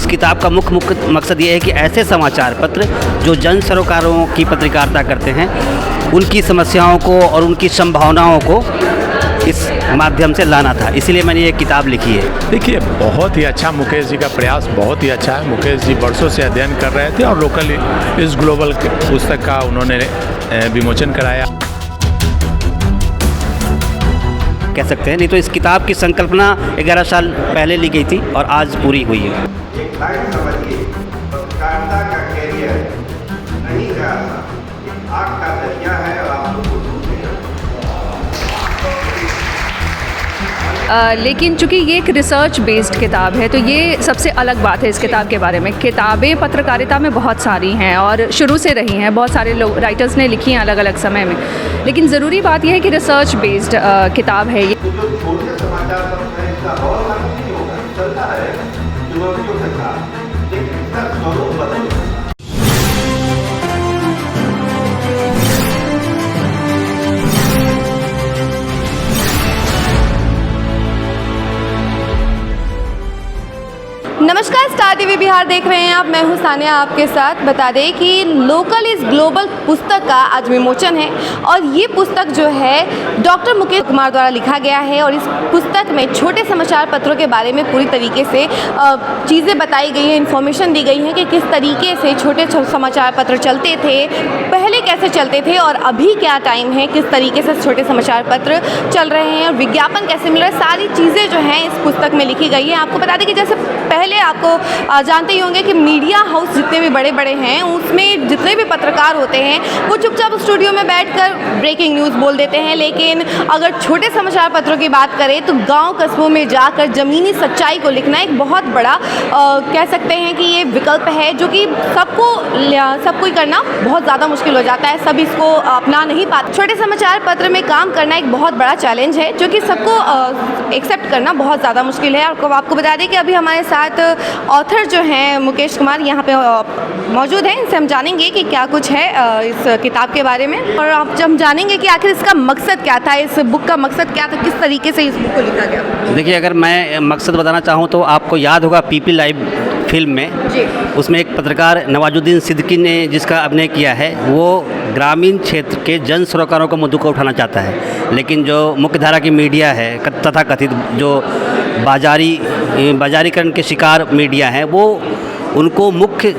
इस किताब का मुख्य मकसद ये है कि ऐसे समाचार पत्र जो जन सरोकारों की पत्रकारिता करते हैं उनकी समस्याओं को और उनकी संभावनाओं को इस माध्यम से लाना था, इसीलिए मैंने ये किताब लिखी है। देखिए, बहुत ही अच्छा मुकेश जी का प्रयास बहुत ही अच्छा है। मुकेश जी वर्षों से अध्ययन कर रहे थे और लोकल इस ग्लोबल पुस्तक का उन्होंने विमोचन कराया, कह सकते हैं। नहीं तो इस किताब की संकल्पना 11 साल पहले ली गई थी और आज पूरी हुई है। एक लाइन समझिए, पत्रकारिता का कैरियर नहीं जा रहा, आग का दरिया है और आप लोग को डूबने का। लेकिन चूंकि ये एक रिसर्च बेस्ड किताब है तो ये सबसे अलग बात है इस किताब के बारे में। किताबें पत्रकारिता में बहुत सारी हैं और शुरू से रही हैं, बहुत सारे लोग राइटर्स ने लिखी हैं अलग अलग समय में, लेकिन ज़रूरी बात यह है कि रिसर्च बेस्ड किताब है ये। तो जो छोटे समाचार पत्र हैं इसका बहुत लागू नहीं होगा, चलता है चुनौतियों के साथ, लेकिन इसका स्वरूप बदल। नमस्कार, स्टार टीवी बिहार देख रहे हैं आप। मैं हूं सानिया आपके साथ। बता दें कि लोकल इज ग्लोबल पुस्तक का आज विमोचन है और ये पुस्तक जो है डॉक्टर मुकेश कुमार द्वारा लिखा गया है और इस पुस्तक में छोटे समाचार पत्रों के बारे में पूरी तरीके से चीज़ें बताई गई हैं, इन्फॉर्मेशन दी गई है कि किस तरीके से छोटे समाचार पत्र चलते थे, पहले कैसे चलते थे और अभी क्या टाइम है, किस तरीके से छोटे समाचार पत्र चल रहे हैं और विज्ञापन कैसे मिल रहा है, सारी चीज़ें जो हैं इस पुस्तक में लिखी गई है। आपको बता दें कि जैसे पहले आपको जानते ही होंगे कि मीडिया हाउस जितने भी बड़े बड़े हैं उसमें जितने भी पत्रकार होते हैं वो चुपचाप स्टूडियो में बैठकर ब्रेकिंग न्यूज़ बोल देते हैं, लेकिन अगर छोटे समाचार पत्रों की बात करें तो गांव कस्बों में जाकर ज़मीनी सच्चाई को लिखना एक बहुत बड़ा कह सकते हैं कि ये विकल्प है जो कि सबको ही करना बहुत ज़्यादा मुश्किल हो जाता है, सब इसको अपना नहीं पाते। छोटे समाचार पत्र में काम करना एक बहुत बड़ा चैलेंज है जो कि सबको एक्सेप्ट करना बहुत ज़्यादा मुश्किल है। और आपको बता दें कि अभी हमारे साथ ऑथर जो हैं मुकेश कुमार यहाँ पे मौजूद हैं, इनसे हम जानेंगे कि क्या कुछ है इस किताब के बारे में और हम जानेंगे कि आखिर इसका मकसद क्या था, इस बुक का मकसद क्या था, किस तरीके से इस बुक को लिखा गया। देखिए, अगर मैं मकसद बताना चाहूँ तो आपको याद होगा पीपी लाइव फिल्म में जी। उसमें एक पत्रकार नवाजुद्दीन सिद्दीकी ने जिसका अभिनय किया है वो ग्रामीण क्षेत्र के जन सरोकारों को मुद्दों को उठाना चाहता है, लेकिन जो मुख्यधारा की मीडिया है तथा कथित जो बाजारीकरण के शिकार मीडिया है वो उनको मुख्य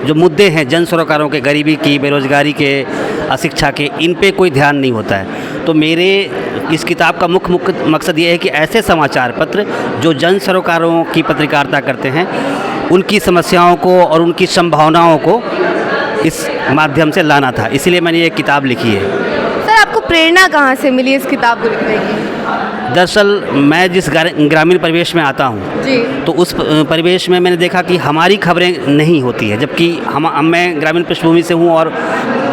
जो मुद्दे हैं जन सरोकारों के, गरीबी की, बेरोजगारी के, अशिक्षा के, इन पे कोई ध्यान नहीं होता है। तो मेरे इस किताब का मुख्य मकसद ये है कि ऐसे समाचार पत्र जो जन सरोकारों की पत्रकारिता करते हैं उनकी समस्याओं को और उनकी संभावनाओं को इस माध्यम से लाना था, इसीलिए मैंने ये किताब लिखी है। सर, आपको प्रेरणा कहाँ से मिली इस किताब को लिखने की? दरअसल मैं जिस ग्रामीण परिवेश में आता हूँ जी। तो उस परिवेश में मैंने देखा कि हमारी खबरें नहीं होती है, जबकि मैं ग्रामीण पृष्ठभूमि से हूँ और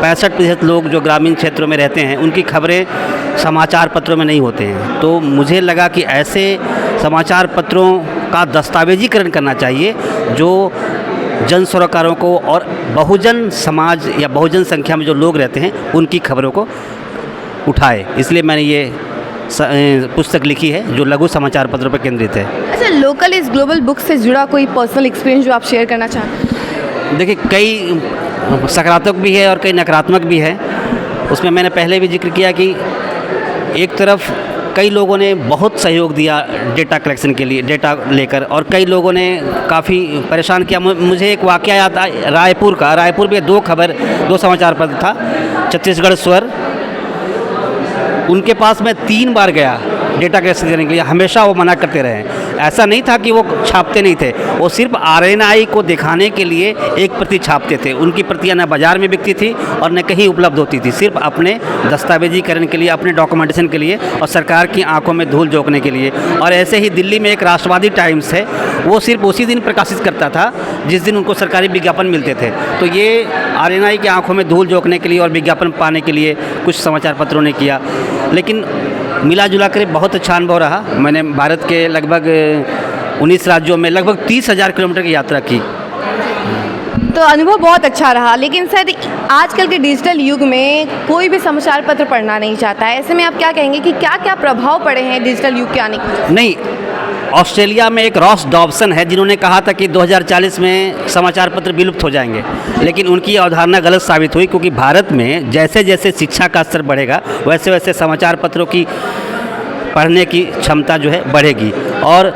65% लोग जो ग्रामीण क्षेत्रों में रहते हैं उनकी खबरें समाचार पत्रों में नहीं होते हैं। तो मुझे लगा कि ऐसे समाचार पत्रों का दस्तावेजीकरण करना चाहिए जो जन सरोकारों को और बहुजन समाज या बहुजन संख्या में जो लोग रहते हैं उनकी खबरों को उठाए, इसलिए मैंने ये पुस्तक लिखी है जो लघु समाचार पत्रों पर केंद्रित है। अच्छा, लोकल इज ग्लोबल बुक से जुड़ा कोई पर्सनल एक्सपीरियंस जो आप शेयर करना चाहते हैं? देखिए, कई सकारात्मक भी है और कई नकारात्मक भी है। उसमें मैंने पहले भी जिक्र किया कि एक तरफ कई लोगों ने बहुत सहयोग दिया डेटा कलेक्शन के लिए, डेटा लेकर, और कई लोगों ने काफ़ी परेशान किया। मुझे एक वाक़या याद आता रायपुर का। रायपुर में दो समाचार पत्र था, छत्तीसगढ़ स्वर, उनके पास मैं 3 बार गया डेटा कलेक्शन करने के लिए, हमेशा वो मना करते रहे। ऐसा नहीं था कि वो छापते नहीं थे, वो सिर्फ RNI को दिखाने के लिए एक प्रति छापते थे। उनकी प्रतियां न बाज़ार में बिकती थी और न कहीं उपलब्ध होती थी, सिर्फ अपने दस्तावेजीकरण के लिए, अपने डॉक्यूमेंटेशन के लिए और सरकार की आंखों में धूल झोंकने के लिए। और ऐसे ही दिल्ली में एक राष्ट्रवादी टाइम्स है, वो सिर्फ उसी दिन प्रकाशित करता था जिस दिन उनको सरकारी विज्ञापन मिलते थे। तो ये RNI की आंखों में धूल झोंकने के लिए और विज्ञापन पाने के लिए कुछ समाचार पत्रों ने किया, लेकिन मिला जुला कर बहुत अच्छा अनुभव रहा। मैंने भारत के लगभग 19 राज्यों में लगभग 30,000 किलोमीटर की यात्रा की। तो अनुभव बहुत अच्छा रहा, लेकिन सर आजकल के डिजिटल युग में कोई भी समाचार पत्र पढ़ना नहीं चाहता है, ऐसे में आप क्या कहेंगे कि क्या क्या प्रभाव पड़े हैं डिजिटल युग के आने की वजह से? नहीं, ऑस्ट्रेलिया में एक रॉस डॉबसन है जिन्होंने कहा था कि 2040 में समाचार पत्र विलुप्त हो जाएंगे, लेकिन उनकी अवधारणा गलत साबित हुई, क्योंकि भारत में जैसे जैसे शिक्षा का स्तर बढ़ेगा वैसे वैसे समाचार पत्रों की पढ़ने की क्षमता जो है बढ़ेगी। और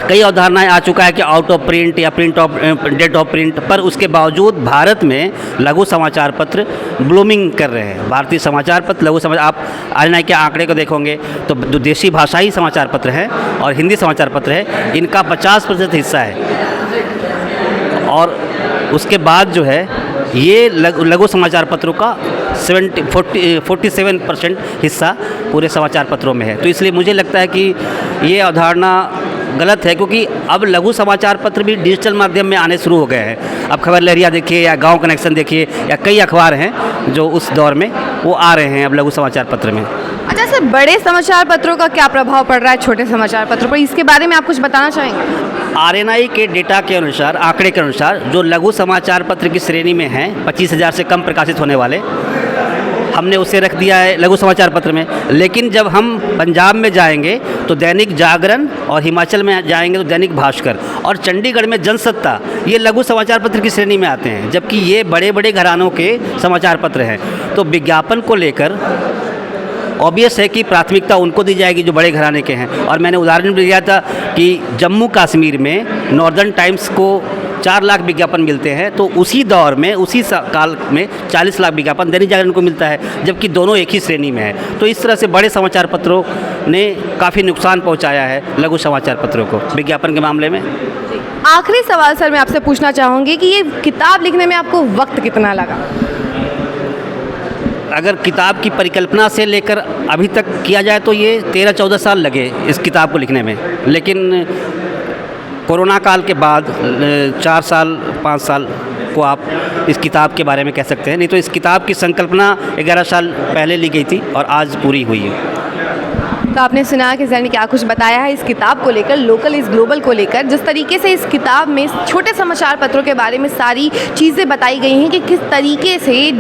कई अवधारणाएं आ चुका है कि आउट ऑफ प्रिंट या print of date of print, पर उसके बावजूद भारत में लघु समाचार पत्र ब्लूमिंग कर रहे हैं। भारतीय समाचार पत्र लघु समाचार, आप RNI के आंकड़े को देखोगे तो जो देशी भाषाई समाचार पत्र हैं और हिंदी समाचार पत्र है, इनका 50% हिस्सा है। और उसके बाद जो है ये लघु समाचार पत्रों का 47% हिस्सा पूरे समाचार पत्रों में है। तो इसलिए मुझे लगता है कि ये अवधारणा गलत है, क्योंकि अब लघु समाचार पत्र भी डिजिटल माध्यम में आने शुरू हो गए हैं। अब खबर लहरिया देखिए या गांव कनेक्शन देखिए या कई अखबार हैं जो उस दौर में वो आ रहे हैं अब लघु समाचार पत्र में। अच्छा सर, बड़े समाचार पत्रों का क्या प्रभाव पड़ रहा है छोटे समाचार पत्रों पर, इसके बारे में आप कुछ बताना चाहेंगे? RNI के डेटा के अनुसार, आंकड़े के अनुसार, जो लघु समाचार पत्र की श्रेणी में हैं 25,000 से कम प्रकाशित होने वाले, हमने उसे रख दिया है लघु समाचार पत्र में। लेकिन जब हम पंजाब में जाएंगे तो दैनिक जागरण, और हिमाचल में जाएंगे तो दैनिक भास्कर, और चंडीगढ़ में जनसत्ता, ये लघु समाचार पत्र की श्रेणी में आते हैं, जबकि ये बड़े बड़े घरानों के समाचार पत्र हैं। तो विज्ञापन को लेकर ऑब्वियस है कि प्राथमिकता उनको दी जाएगी जो बड़े घराने के हैं। और मैंने उदाहरण भी दिया था कि जम्मू कश्मीर में नॉर्दर्न टाइम्स को 4 लाख विज्ञापन मिलते हैं, तो उसी दौर में उसी काल में 40 लाख विज्ञापन दैनिक जागरण को मिलता है, जबकि दोनों एक ही श्रेणी में है। तो इस तरह से बड़े समाचार पत्रों ने काफ़ी नुकसान पहुंचाया है लघु समाचार पत्रों को विज्ञापन के मामले में। आखिरी सवाल सर मैं आपसे पूछना चाहूँगी कि ये किताब लिखने में आपको वक्त कितना लगा? अगर किताब की परिकल्पना से लेकर अभी तक किया जाए तो ये 13-14 साल लगे इस किताब को लिखने में, लेकिन कोरोना काल के बाद 4 साल 5 साल को आप इस किताब के बारे में कह सकते हैं। नहीं तो इस किताब की संकल्पना 11 साल पहले ली गई थी और आज पूरी हुई है। तो आपने सुना कि सर ने क्या कुछ बताया है इस किताब को लेकर, लोकल इज़ ग्लोबल को लेकर। जिस तरीके से इस किताब में छोटे समाचार पत्रों के बारे में सारी चीज़ें बताई गई हैं कि किस तरीके से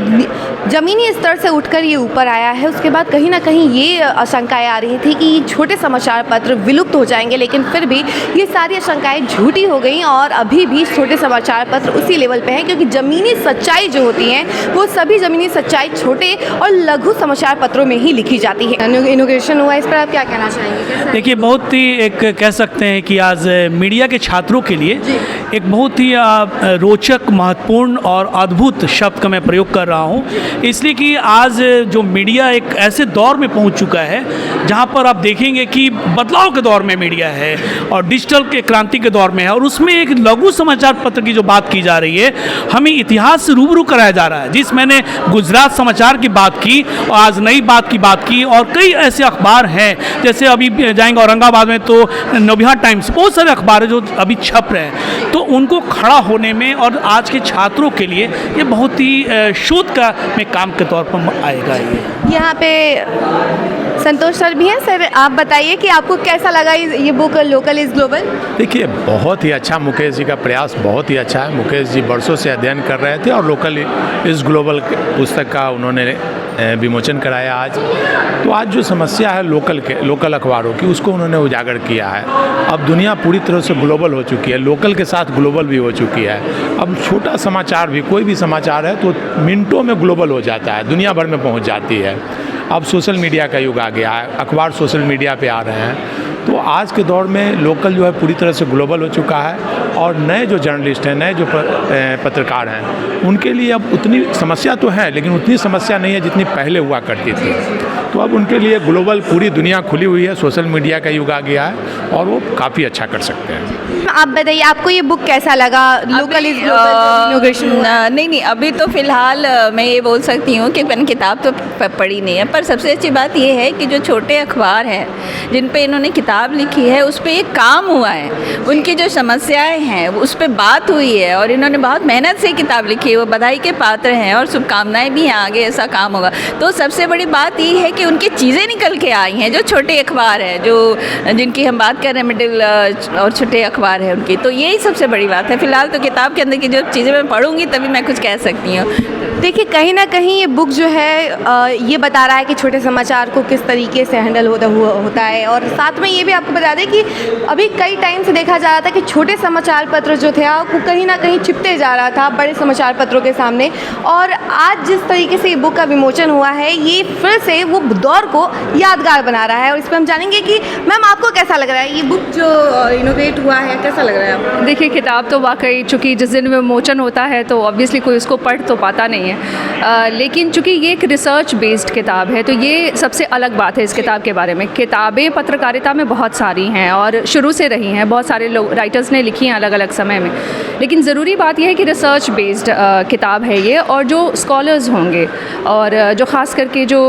ज़मीनी स्तर से उठकर ये ऊपर आया है, उसके बाद कहीं ना कहीं ये आशंकाएं आ रही थी कि छोटे समाचार पत्र विलुप्त हो जाएंगे, लेकिन फिर भी ये सारी आशंकाएं झूठी हो गई और अभी भी छोटे समाचार पत्र उसी लेवल पे हैं, क्योंकि ज़मीनी सच्चाई जो होती हैं वो सभी ज़मीनी सच्चाई छोटे और लघु समाचार पत्रों में ही लिखी जाती है। इनोग्रेशन हुआ, इस पर आप क्या कहना चाहेंगे? देखिए, बहुत ही एक कह सकते हैं कि आज मीडिया के छात्रों के लिए एक बहुत ही रोचक, महत्वपूर्ण और अद्भुत शब्द का मैं प्रयोग कर रहा हूँ, इसलिए कि आज जो मीडिया एक ऐसे दौर में पहुँच चुका है जहाँ पर आप देखेंगे कि बदलाव के दौर में मीडिया है और डिजिटल के क्रांति के दौर में है, और उसमें एक लघु समाचार पत्र की जो बात की जा रही है, हमें इतिहास से रूबरू कराया जा रहा है। जिस मैंने गुजरात समाचार की बात की और आज नई बात की बात की, और कई ऐसे अखबार हैं, जैसे अभी जाएंगे औरंगाबाद में तो नवबिहार टाइम्स, बहुत सारे अखबार हैं जो अभी छप रहे हैं। तो उनको खड़ा होने में और आज के छात्रों के लिए ये बहुत ही शोध का में काम के तौर पर आएगा। यहाँ पे संतोष सर भी हैं। सर, आप बताइए कि आपको कैसा लगा ये बुक लोकल इज़ ग्लोबल? देखिए, बहुत ही अच्छा, मुकेश जी का प्रयास बहुत ही अच्छा है। मुकेश जी बरसों से अध्ययन कर रहे थे और लोकल इज़ ग्लोबल पुस्तक का उन्होंने विमोचन कराया आज। तो आज जो समस्या है लोकल अखबारों की, उसको उन्होंने उजागर किया है। अब दुनिया पूरी तरह से ग्लोबल हो चुकी है, लोकल के साथ ग्लोबल भी हो चुकी है। अब छोटा समाचार भी, कोई भी समाचार है तो मिनटों में ग्लोबल हो जाता है, दुनिया भर में पहुंच जाती है। अब सोशल मीडिया का युग आ गया है, अखबार सोशल मीडिया पे आ रहे हैं। तो आज के दौर में लोकल जो है पूरी तरह से ग्लोबल हो चुका है, और नए जो जर्नलिस्ट हैं, नए जो पत्रकार हैं, उनके लिए अब उतनी समस्या तो है, लेकिन उतनी समस्या नहीं है जितनी पहले हुआ करती थी। तो अब उनके लिए ग्लोबल पूरी दुनिया खुली हुई है, सोशल मीडिया का युग आ गया है और वो काफ़ी अच्छा कर सकते हैं। आप बताइए, आपको ये बुक कैसा लगा, लोकल इज़ ग्लोबल इनोग्रेशन? नहीं, अभी तो फ़िलहाल मैं ये बोल सकती हूँ कि मैंने किताब तो पढ़ी नहीं है, पर सबसे अच्छी बात ये है कि जो छोटे अखबार हैं जिन पे इन्होंने किताब लिखी है, उस पर एक काम हुआ है, उनकी जो समस्याएं हैं उस पर बात हुई है, और इन्होंने बहुत मेहनत से किताब लिखी है। वो बधाई के पात्र हैं और शुभकामनाएं भी हैं, आगे ऐसा काम होगा। तो सबसे बड़ी बात ये है कि उनकी चीज़ें निकल के आई हैं, जो छोटे अखबार हैं, जो जिनकी हम बात कर रहे हैं, मिडिल और छोटे अखबार हैं उनकी। तो यही सबसे बड़ी बात है। फ़िलहाल तो किताब के अंदर की जो चीज़ें मैं पढ़ूंगी तभी मैं कुछ कह सकती हूँ। देखिए कहीं ना कहीं ये बुक जो है ये बता रहा है कि छोटे समाचार को किस तरीके से हैंडल होता है, और साथ में ये भी आपको बता दें कि अभी कई टाइम से देखा जा रहा था कि छोटे समाचार पत्र जो थे वो कहीं ना कहीं छिपते जा रहा था बड़े समाचार पत्रों के सामने, और आज जिस तरीके से ये बुक का विमोचन हुआ है ये फिर से वो दौर को यादगार बना रहा है। और इस पर हम जानेंगे कि मैम आपको कैसा लग रहा है ये बुक जो इनोवेट हुआ है, कैसा लग रहा है आपको? देखिए किताब तो वाकई चूँकि जिस दिन विमोचन होता है तो ऑब्वियसली कोई उसको पढ़ तो पाता नहीं है, लेकिन चूँकि ये एक रिसर्च बेस्ड किताब है तो ये सबसे अलग बात है इस किताब के बारे में। किताबें पत्रकारिता में बहुत सारी हैं और शुरू से रही हैं, बहुत सारे लोग राइटर्स ने लिखी हैं अलग अलग समय में, लेकिन ज़रूरी बात यह है कि रिसर्च बेस्ड किताब है ये, और जो स्कॉलर्स होंगे और जो ख़ास करके जो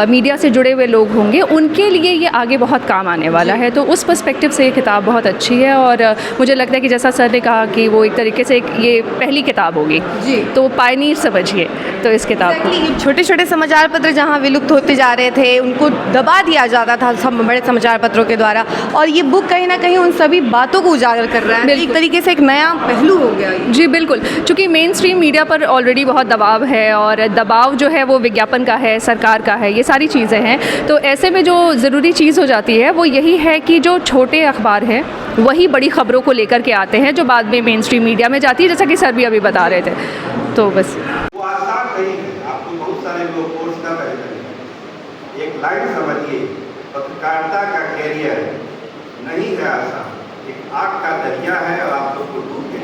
मीडिया से जुड़े हुए लोग होंगे उनके लिए ये आगे बहुत काम आने वाला है। तो उस पर्सपेक्टिव से ये किताब बहुत अच्छी है और मुझे लगता है कि जैसा सर ने कहा कि वो एक तरीके से ये पहली किताब होगी जी, तो पायनीर समझिए तो इस किताब को। छोटे छोटे समाचार पत्र जहाँ विलुप्त होते जा रहे थे उनको दबा दिया जाता था सब बड़े समाचार पत्रों के द्वारा, और ये बुक कहीं ना कहीं उन सभी बातों को उजागर कर रहा है, एक तरीके से एक नया पहलू हो गया ये। जी बिल्कुल, चूँकि मेन स्ट्रीम मीडिया पर ऑलरेडी बहुत दबाव है और दबाव जो है वो विज्ञापन का है, सरकार का है, ये सारी चीज़ें हैं, तो ऐसे में जो ज़रूरी चीज़ हो जाती है वो यही है कि जो छोटे अखबार हैं वही बड़ी खबरों को लेकर के आते हैं जो बाद में मेन स्ट्रीम मीडिया में जाती है, जैसा कि सर भी अभी बता रहे थे। तो बस वो आसान नहीं है, आपको बहुत सारे लोग कोर्स कर रहे थे। एक लाइन समझिए, पत्रकारिता का कैरियर नहीं है आसान, एक आग का दरिया है और आप लोग को डूब के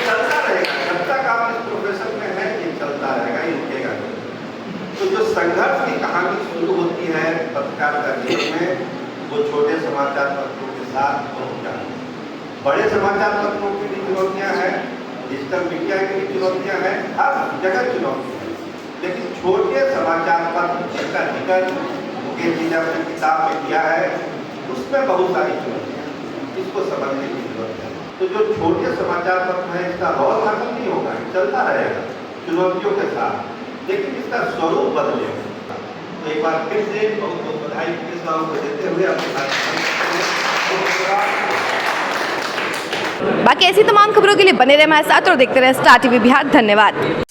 चलता रहेगा जब तक आप इस प्रोफेशन में हैं, ये चलता रहेगा, ये रुकेगा नहीं। तो जो संघर्ष की कहानी शुरू होती है पत्रकारिता जीवन में, वो छोटे समाचार पत्रों के साथ पहुँच जाती है। बड़े समाचार पत्रों की भी चुनौतियाँ हैं, डिजिटल मीडिया की भी चुनौतियाँ हैं, हर जगह चुनौतियाँ हैं, लेकिन छोटे समाचार पत्र जिसका जिक्र मुकेश जी ने अपनी किताब में किया है उसमें बहुत सारी चुनौतियाँ हैं, इसको समझने की जरूरत है। तो जो छोटे समाचार पत्र हैं इसका रौल खत्म नहीं होगा, चलता रहेगा चुनौतियों के साथ, लेकिन इसका स्वरूप बदलेगा। तो एक बार फिर से बहुत बहुत बधाई मुकेश बाबू को देते हुए अपने बाकी ऐसी तमाम खबरों के लिए बने रहे हमारे साथ और देखते रहे स्टार टीवी बिहार। धन्यवाद।